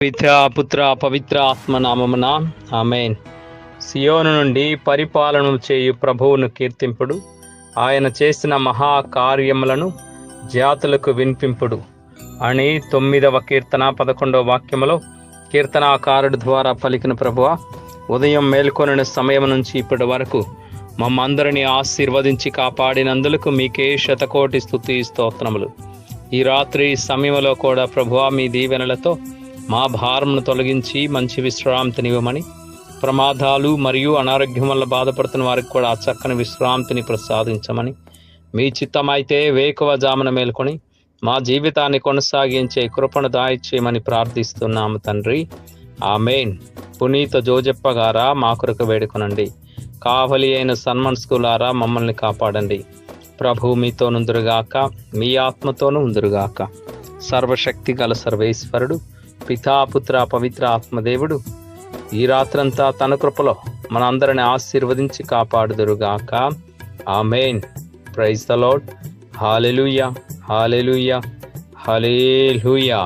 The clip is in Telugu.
పితా పుత్ర పవిత్ర ఆత్మ నామమున ఆమేన్. సియోను నుండి పరిపాలన చేయు ప్రభువును కీర్తింపుడు, ఆయన చేసిన మహాకార్యములను జాతులకు వినిపింపుడు అని 9వ కీర్తన 11వ వాక్యములో కీర్తనాకారుడి ద్వారా పలికిన ప్రభువా, ఉదయం మేల్కొనిన సమయం నుంచి ఇప్పటి వరకు మమ్మందరినీ ఆశీర్వదించి కాపాడినందులకు మీకే శతకోటి స్తుతి స్తోత్రములు. ఈ రాత్రి సమయంలో కూడా ప్రభువా, మీ దీవెనలతో మా భారమును తొలగించి మంచి విశ్రాంతినివ్వమని, ప్రమాదాలు మరియు అనారోగ్యం వల్ల బాధపడుతున్న వారికి కూడా ఆ చక్కని విశ్రాంతిని ప్రసాదించమని, మీ చిత్తమైతే వేకువజామున మేల్కొని మా జీవితాన్ని కొనసాగించే కృపను దాయిచేయమని ప్రార్థిస్తున్నాము తండ్రి. ఆమేన్. పునీత జోజప్ప గారా మా కొరకు వేడుకొనండి. కావలి అయిన సన్మన్ స్కూలారా మమ్మల్ని కాపాడండి. ప్రభు మీతో నుందురుగాక, మీ ఆత్మతోనూ ఉందురుగాక. సర్వశక్తి గల సర్వేశ్వరుడు పితా పుత్ర పవిత్ర ఆత్మదేవుడు ఈ రాత్రంతా తన కృపలో మనందరిని ఆశీర్వదించి కాపాడుదురుగాక. Amen. Praise the Lord. Hallelujah, hallelujah, hallelujah.